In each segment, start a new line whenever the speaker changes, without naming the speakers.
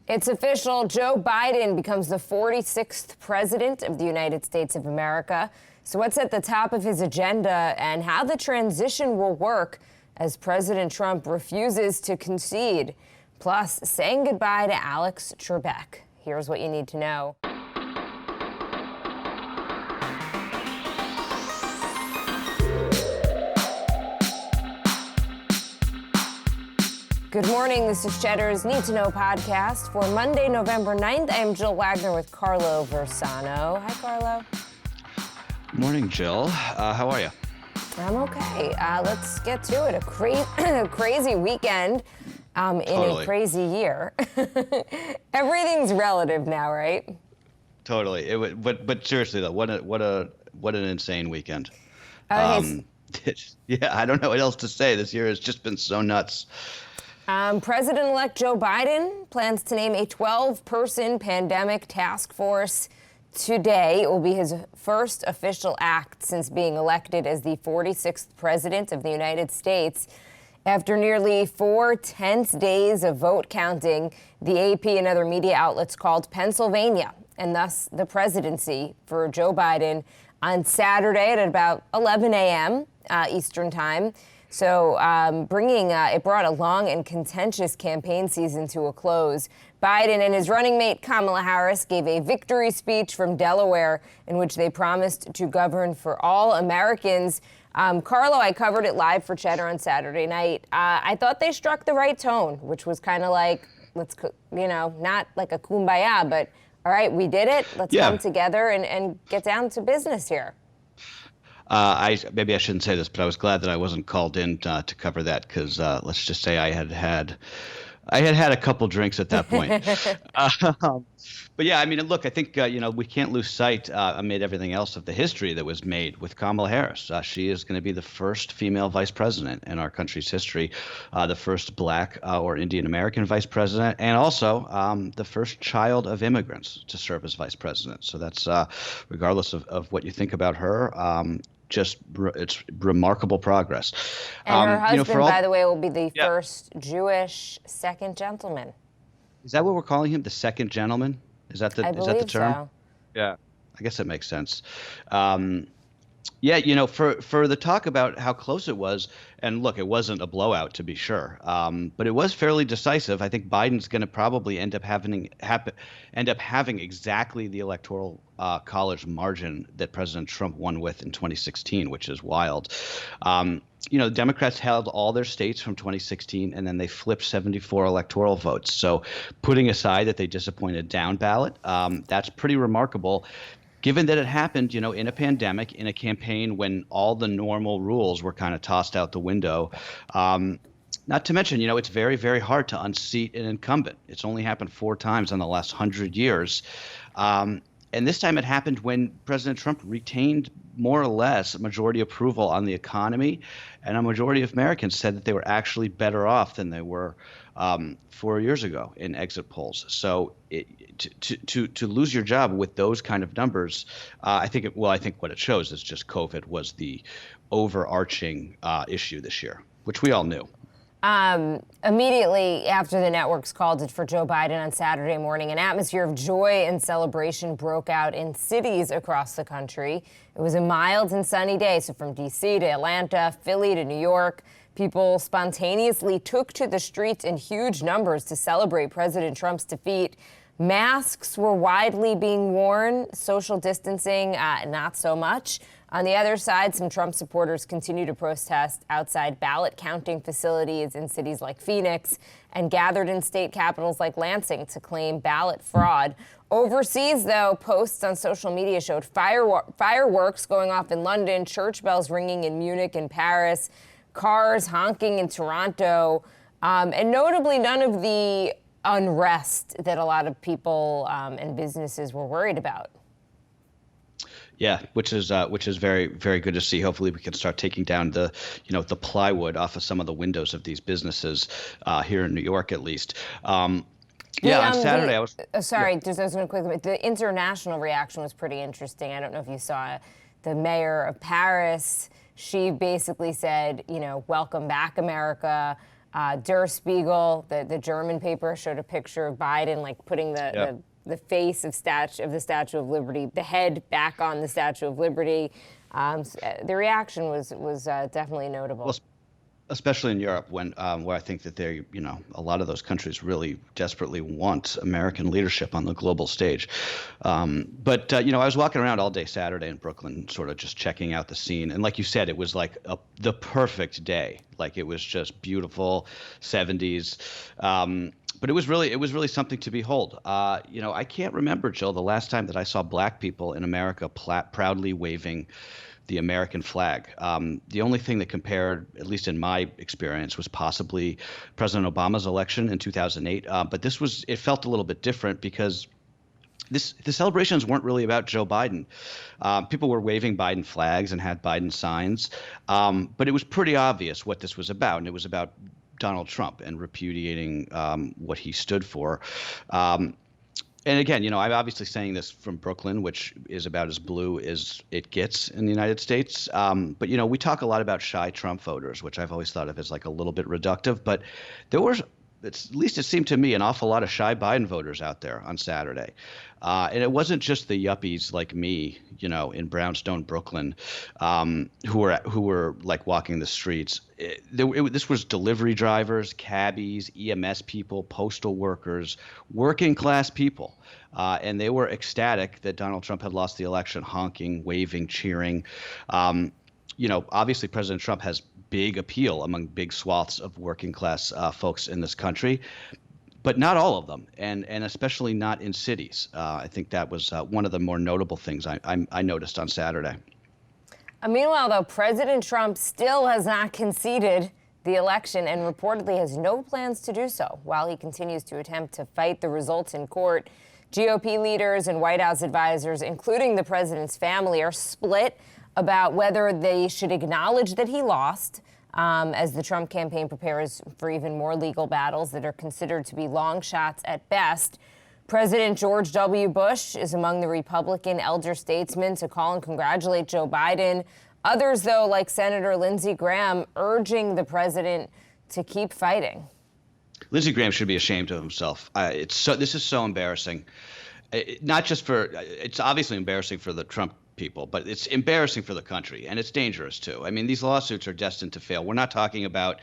It's official. Joe Biden becomes the 46th president of the United States of America. So what's at the top of his agenda and how the transition will work as President Trump refuses to concede? Plus, saying goodbye to Alex Trebek. Here's what you need to know. Good morning. This is Cheddar's Need2Know podcast for Monday, November 9th. I am Jill Wagner with Carlo Versano. Hi, Carlo.
Good morning, Jill. How are you?
I'm okay. Let's get to it. A crazy weekend in a crazy year. Everything's relative now, right?
Totally. But seriously though, what an insane weekend.
Okay.
Yeah, I don't know what else to say. This year has just been so nuts.
President-elect Joe Biden plans to name a 12-person pandemic task force today. It will be his first official act since being elected as the 46th president of the United States. After nearly 4 tense days of vote counting, the AP and other media outlets called Pennsylvania, and thus the presidency, for Joe Biden on Saturday at about 11 a.m. Eastern time. So it brought a long and contentious campaign season to a close. Biden and his running mate Kamala Harris gave a victory speech from Delaware in which they promised to govern for all Americans. Carlo, I covered it live for Cheddar on Saturday night. I thought they struck the right tone, which was kind of like, not like a kumbaya, but all right, we did it. Let's come together and get down to business here.
Maybe I shouldn't say this, but I was glad that I wasn't called in to cover that because let's just say I had a couple drinks at that point. But yeah, I mean, look, I think we can't lose sight amid everything else of the history that was made with Kamala Harris. She is going to be the first female vice president in our country's history, the first Black or Indian American vice president, and also the first child of immigrants to serve as vice president. So that's regardless of what you think about her. It's remarkable progress.
And her husband, by the way, will be the first Jewish second gentleman.
Is that what we're calling him? The second gentleman? Is that the term?
So.
Yeah, I guess that makes sense. For the talk about how close it was, and look, it wasn't a blowout to be sure, but it was fairly decisive. I think Biden's going to probably end up having exactly the electoral college margin that President Trump won with in 2016, which is wild. The Democrats held all their states from 2016, and then they flipped 74 electoral votes. So putting aside that they disappointed down ballot, that's pretty remarkable. Given that it happened, in a pandemic, in a campaign when all the normal rules were kind of tossed out the window, not to mention, it's very, very hard to unseat an incumbent. It's only happened 4 times in the last 100 years. And this time it happened when President Trump retained more or less majority approval on the economy, and a majority of Americans said that they were actually better off than they were 4 years ago in exit polls. So to lose your job with those kind of numbers, I think what it shows is just COVID was the overarching issue this year, which we all knew.
Immediately after the networks called it for Joe Biden on Saturday morning, an atmosphere of joy and celebration broke out in cities across the country. It was a mild and sunny day, so from D.C. to Atlanta, Philly to New York, people spontaneously took to the streets in huge numbers to celebrate President Trump's defeat. Masks were widely being worn, social distancing, not so much. On the other side, some Trump supporters continue to protest outside ballot counting facilities in cities like Phoenix and gathered in state capitals like Lansing to claim ballot fraud. Overseas, though, posts on social media showed fireworks going off in London, church bells ringing in Munich and Paris, cars honking in Toronto, and notably none of the unrest that a lot of people and businesses were worried about.
Yeah, which is very, very good to see. Hopefully we can start taking down the plywood off of some of the windows of these businesses here in New York, at least. On Saturday I was.
Just going quickly. The international reaction was pretty interesting. I don't know if you saw the mayor of Paris. She basically said, welcome back, America. Der Spiegel, the German paper, showed a picture of Biden like putting the face of the Statue of Liberty, the head back on the Statue of Liberty. The reaction was definitely notable.
Well, especially in Europe, when where I think that they, a lot of those countries really desperately want American leadership on the global stage. But I was walking around all day Saturday in Brooklyn, sort of just checking out the scene, and like you said, it was like the perfect day. Like it was just beautiful, 70s. But it was really something to behold. I can't remember, Jill, the last time that I saw black people in America proudly waving the American flag. The only thing that compared, at least in my experience, was possibly President Obama's election in 2008. But it felt a little bit different because the celebrations weren't really about Joe Biden. People were waving Biden flags and had Biden signs, but it was pretty obvious what this was about, and it was about Donald Trump and repudiating what he stood for. And again, I'm obviously saying this from Brooklyn, which is about as blue as it gets in the United States. But, we talk a lot about shy Trump voters, which I've always thought of as like a little bit reductive. But there was, at least it seemed to me, an awful lot of shy Biden voters out there on Saturday. And it wasn't just the yuppies like me, in brownstone Brooklyn, who were like walking the streets. This was delivery drivers, cabbies, EMS people, postal workers, working class people. And they were ecstatic that Donald Trump had lost the election, honking, waving, cheering. Obviously President Trump has big appeal among big swaths of working class folks in this country, but not all of them, and especially not in cities. I think that was one of the more notable things I noticed on Saturday.
Meanwhile, though, President Trump still has not conceded the election and reportedly has no plans to do so. While he continues to attempt to fight the results in court, GOP leaders and White House advisors, including the president's family, are split about whether they should acknowledge that he lost as the Trump campaign prepares for even more legal battles that are considered to be long shots at best. President George W. Bush is among the Republican elder statesmen to call and congratulate Joe Biden. Others, though, like Senator Lindsey Graham, urging the president to keep fighting.
Lindsey Graham should be ashamed of himself. This is so embarrassing. It's obviously embarrassing for the Trump people, but it's embarrassing for the country, and it's dangerous too. I mean, these lawsuits are destined to fail. We're not talking about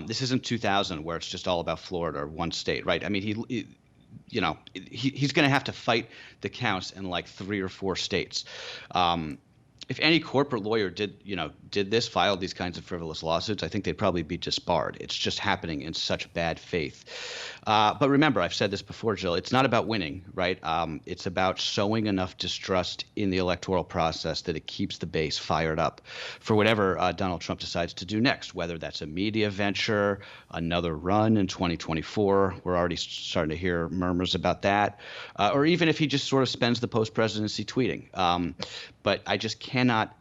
this isn't 2000 where it's just all about Florida or one state, right? I mean, he's going to have to fight the counts in like 3 or 4 states. If any corporate lawyer filed these kinds of frivolous lawsuits, I think they'd probably be disbarred. It's just happening in such bad faith. But remember, I've said this before, Jill, it's not about winning, right? It's about sowing enough distrust in the electoral process that it keeps the base fired up for whatever Donald Trump decides to do next, whether that's a media venture, another run in 2024. We're already starting to hear murmurs about that, or even if he just sort of spends the post-presidency tweeting. But I just cannot,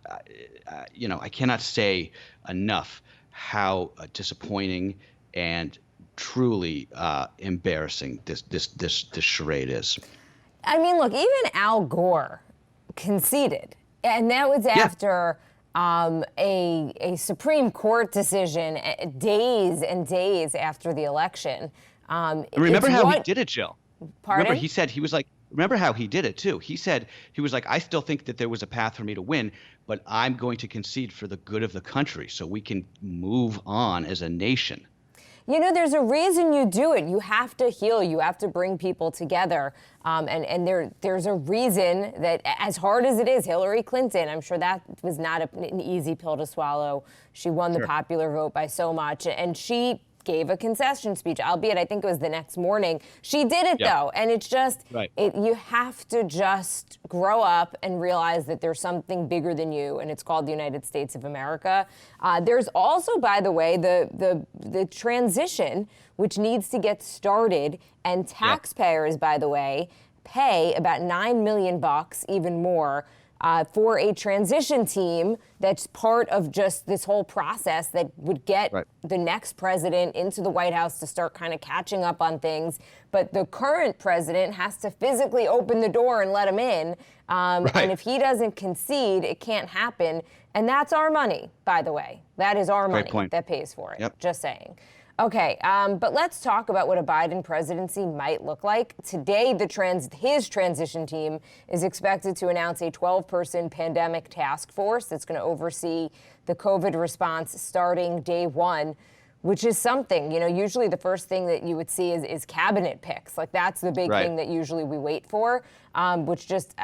I cannot say enough how disappointing and truly embarrassing this charade is.
I mean, look, even Al Gore conceded, and that was after a Supreme Court decision days and days after the election.
Remember how he did it, Jill?
Pardon?
Remember, he said he was like, remember how he did it, too. He said, he was like, I still think that there was a path for me to win, but I'm going to concede for the good of the country so we can move on as a nation.
There's a reason you do it. You have to heal. You have to bring people together. And there's a reason that, as hard as it is, Hillary Clinton, I'm sure that was not an easy pill to swallow. She won the popular vote by so much. And she gave a concession speech, albeit I think it was the next morning. She did it, though. And it's just, you have to just grow up and realize that there's something bigger than you, and it's called the United States of America. There's also, by the way, the transition, which needs to get started, and taxpayers, by the way, pay about $9 million, even more, for a transition team that's part of just this whole process that would get the next president into the White House to start kind of catching up on things. But the current president has to physically open the door and let him in. And if he doesn't concede, it can't happen. And that's our money, by the way. That is our money that pays for it. Just saying. Okay, but let's talk about what a Biden presidency might look like. Today, his transition team is expected to announce a 12-person pandemic task force that's going to oversee the COVID response starting day one, which is something. Usually the first thing that you would see is cabinet picks. Like, that's the big thing that usually we wait for, which just,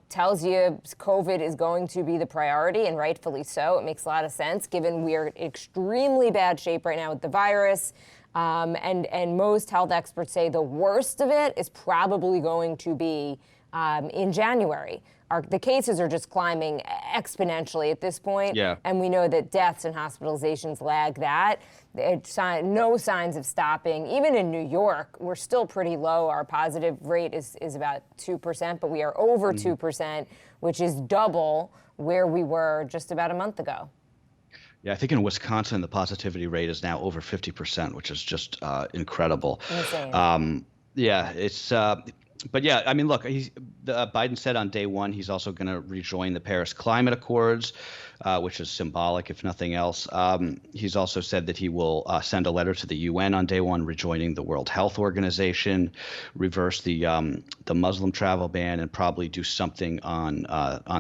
tells you COVID is going to be the priority, and rightfully so. It makes a lot of sense, given we are in extremely bad shape right now with the virus. And most health experts say the worst of it is probably going to be in January. The cases are just climbing exponentially at this point.
Yeah.
And we know that deaths and hospitalizations lag that. No signs of stopping. Even in New York, we're still pretty low. Our positive rate is about 2%, but we are over 2%, which is double where we were just about a month ago.
Yeah, I think in Wisconsin, the positivity rate is now over 50%, which is just incredible.
Insane.
Yeah, it's. But yeah, I mean, look, Biden said on day one he's also going to rejoin the Paris Climate Accords, which is symbolic, if nothing else. He's also said that he will send a letter to the UN on day one, rejoining the World Health Organization, reverse the Muslim travel ban, and probably do something on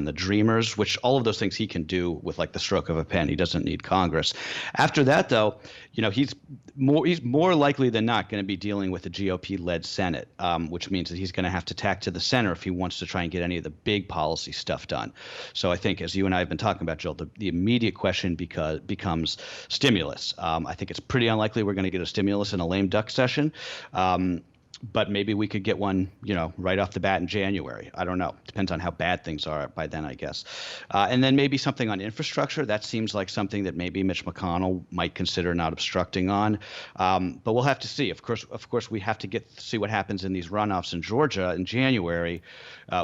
the Dreamers, which all of those things he can do with like the stroke of a pen. He doesn't need Congress. After that, though, he's more likely than not going to be dealing with a GOP-led Senate, which means that he's going to have to tack to the center if he wants to try and get any of the big policy stuff done. So I think, as you and I have been talking about, Jill, the immediate question becomes stimulus. I think it's pretty unlikely we're going to get a stimulus in a lame duck session. But maybe we could get one, right off the bat in January. I don't know. Depends on how bad things are by then, I guess. And then maybe something on infrastructure. That seems like something that maybe Mitch McConnell might consider not obstructing on. But we'll have to see. Of course, we have to see what happens in these runoffs in Georgia in January,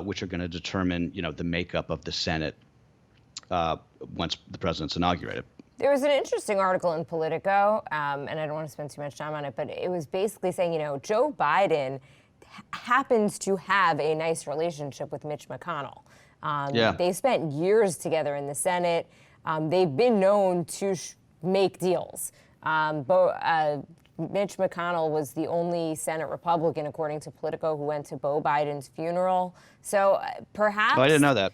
which are going to determine, the makeup of the Senate once the president's inaugurated.
There was an interesting article in Politico, and I don't want to spend too much time on it, but it was basically saying, Joe Biden happens to have a nice relationship with Mitch McConnell. They spent years together in the Senate. They've been known to make deals. Mitch McConnell was the only Senate Republican, according to Politico, who went to Beau Biden's funeral. So perhaps
I didn't know that.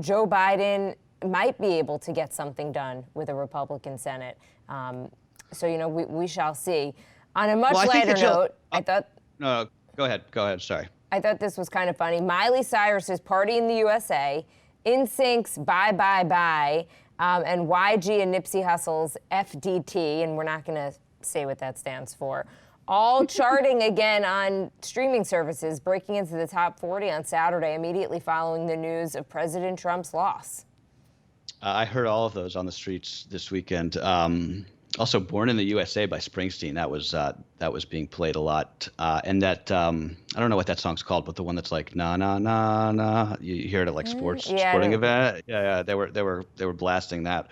Joe Biden might be able to get something done with a Republican Senate. So, we shall see. On a much lighter note, I thought...
No, go ahead. Sorry.
I thought this was kind of funny. Miley Cyrus's Party in the USA, NSYNC's Bye Bye Bye, and YG and Nipsey Hussle's FDT, and we're not going to say what that stands for, all charting again on streaming services, breaking into the top 40 on Saturday, immediately following the news of President Trump's loss.
I heard all of those on the streets this weekend. Also, "Born in the USA" by Springsteen. That was being played a lot. And that I don't know what that song's called, but the one that's like na na na na. You hear it at like sporting event. Yeah. They were blasting that.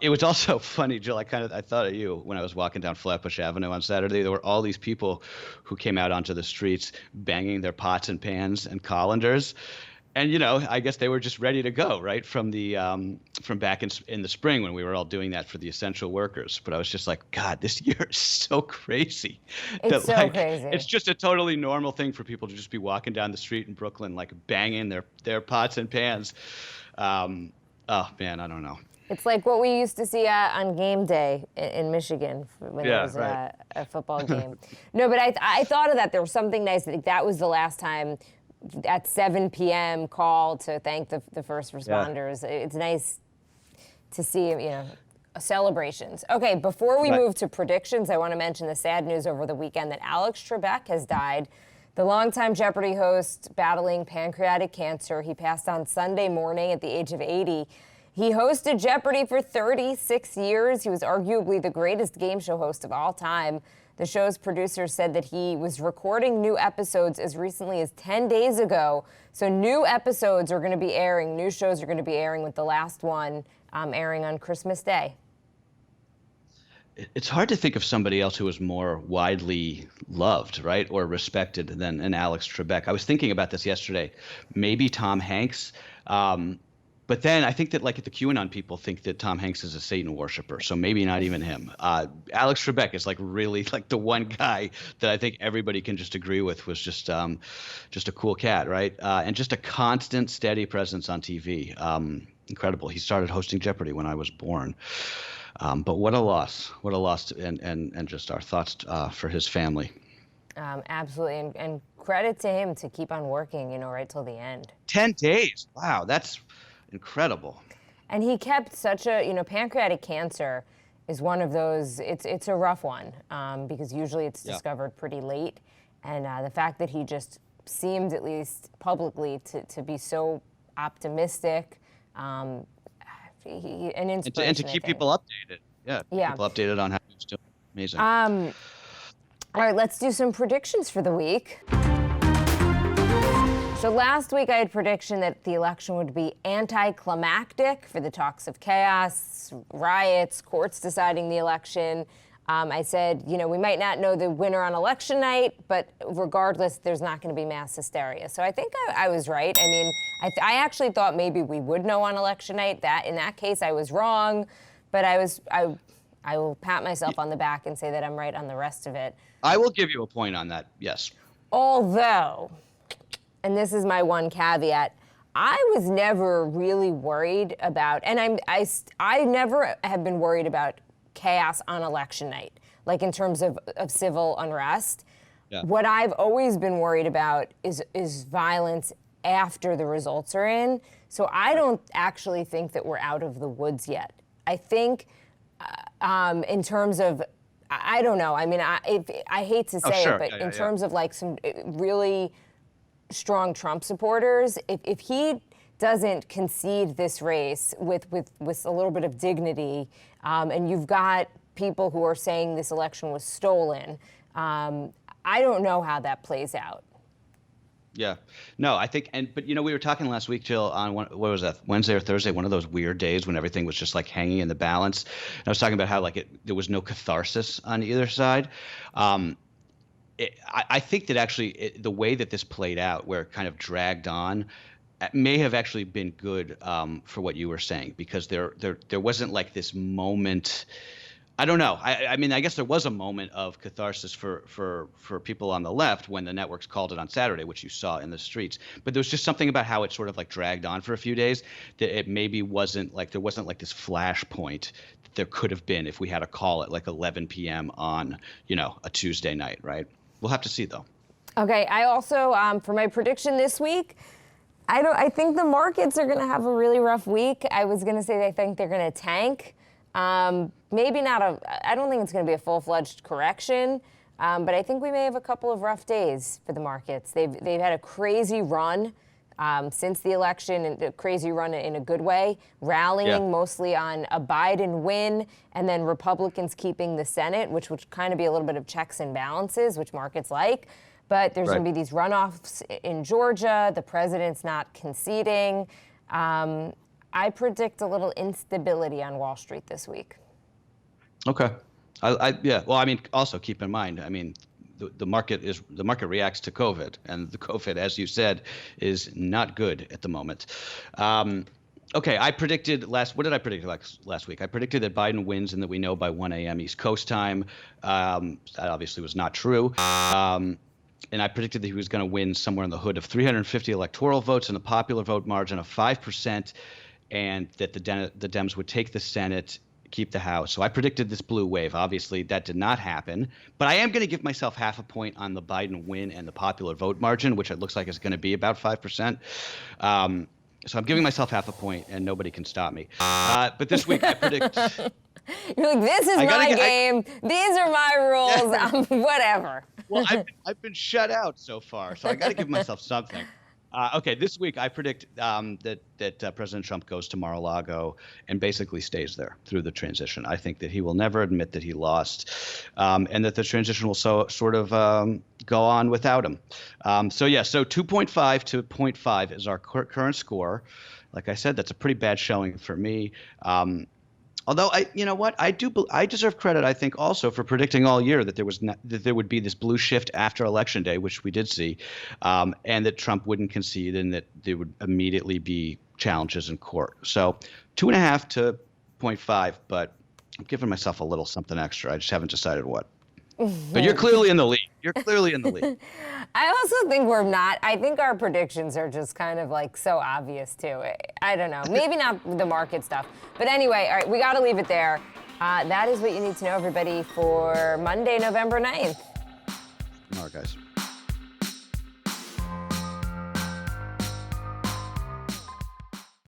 It was also funny, Jill. I thought of you when I was walking down Flatbush Avenue on Saturday. There were all these people who came out onto the streets banging their pots and pans and colanders. And, I guess they were just ready to go, right, from back in the spring when we were all doing that for the essential workers. But I was just like, God, this year is so crazy.
It's so crazy.
It's just a totally normal thing for people to just be walking down the street in Brooklyn, like banging their pots and pans. Oh, man, I don't know.
It's like what we used to see on game day in Michigan when there was a football game. No, but I thought of that. There was something nice. That was the last time at 7 p.m. call to thank the first responders. Yeah. It's nice to see, celebrations. Okay, before we move to predictions, I want to mention the sad news over the weekend that Alex Trebek has died. The longtime Jeopardy host battling pancreatic cancer. He passed on Sunday morning at the age of 80. He hosted Jeopardy for 36 years. He was arguably the greatest game show host of all time. The show's producers said that he was recording new episodes as recently as 10 days ago. So new episodes are going to be airing, new shows are going to be airing, with the last one airing on Christmas Day.
It's hard to think of somebody else who was more widely loved, right, or respected than an Alex Trebek. I was thinking about this yesterday. Maybe Tom Hanks. But then I think that like the QAnon people think that Tom Hanks is a Satan worshiper, so maybe not even him. Alex Trebek is like really like the one guy that I think everybody can just agree with was just a cool cat, right? And just a constant, steady presence on TV. Incredible. He started hosting Jeopardy when I was born. But what a loss! What a loss! And just our thoughts for his family.
Absolutely, and credit to him to keep on working, right till the end.
10 days. Wow, that's incredible.
And he kept such a, pancreatic cancer is one of those, it's a rough one because usually it's discovered pretty late. And the fact that he just seemed, at least publicly, to be so optimistic, an inspiration.
And to keep people updated. Yeah, people updated on how he's doing. Amazing.
All right, let's do some predictions for the week. So last week I had prediction that the election would be anticlimactic for the talks of chaos, riots, courts deciding the election. I said, we might not know the winner on election night, but regardless, there's not going to be mass hysteria. So I think I was right. I mean, I actually thought maybe we would know on election night. That in that case, I was wrong, but I will pat myself on the back and say that I'm right on the rest of it.
I will give you a point on that. Yes.
Although, and this is my one caveat, I was never really worried about, and I never have been worried about chaos on election night, like in terms of civil unrest. Yeah. What I've always been worried about is violence after the results are in. So I don't actually think that we're out of the woods yet. I think in terms of, I don't know. I mean, I hate to say it, but in terms of like some really strong Trump supporters, if he doesn't concede this race with a little bit of dignity, and you've got people who are saying this election was stolen, I don't know how that plays out.
Yeah, no, I think, but we were talking last week, Jill, on what was that, Wednesday or Thursday, one of those weird days when everything was just like hanging in the balance. And I was talking about how like there was no catharsis on either side. I think that actually the way that this played out, where it kind of dragged on, may have actually been good for what you were saying, because there wasn't like this moment. I don't know. I mean, I guess there was a moment of catharsis for people on the left when the networks called it on Saturday, which you saw in the streets. But there was just something about how it sort of like dragged on for a few days that it maybe wasn't like, there wasn't like this flashpoint that there could have been if we had a call at like 11 p.m. on, a Tuesday night, right? We'll have to see though. Okay.
I also, for my prediction this week, I think the markets are going to have a really rough week. I was going to say I think they're going to tank. Maybe not I don't think it's going to be a full-fledged correction, but I think we may have a couple of rough days for the markets. They've had a crazy run since the election, and a crazy run in a good way, rallying mostly on a Biden win and then Republicans keeping the Senate, which would kind of be a little bit of checks and balances, which markets like. But there's going to be these runoffs in Georgia. The president's not conceding. I predict a little instability on Wall Street this week.
Okay. Yeah. Well, I mean, also keep in mind, I mean, the market reacts to COVID, and the COVID, as you said, is not good at the moment. Okay. I predicted what did I predict last week? I predicted that Biden wins and that we know by 1 a.m. East Coast time. That obviously was not true. And I predicted that he was going to win somewhere in the hood of 350 electoral votes and a popular vote margin of 5%. And that the Dems would take the Senate, keep the House. So I predicted this blue wave. Obviously, that did not happen. But I am going to give myself half a point on the Biden win and the popular vote margin, which it looks like is going to be about 5%. So I'm giving myself half a point, and nobody can stop me. But this week I predict.
You're like, this is my game. These are my rules. Whatever.
Well, I've been shut out so far, so I got to give myself something. Okay, this week I predict that President Trump goes to Mar-a-Lago and basically stays there through the transition. I think that he will never admit that he lost, and that the transition will sort of go on without him. So 2.5 to 0.5 is our current score. Like I said, that's a pretty bad showing for me. Although I deserve credit, I think, also for predicting all year that there would be this blue shift after Election Day, which we did see, and that Trump wouldn't concede and that there would immediately be challenges in court. So 2.5 to 0.5, but I'm giving myself a little something extra. I just haven't decided what. But you're clearly in the lead. You're clearly in the lead.
I also think we're not. I think our predictions are just kind of like so obvious too. I don't know. Maybe not the market stuff. But anyway, all right, we got to leave it there. That is what you need to know, everybody, for Monday, November 9th.
All right, guys.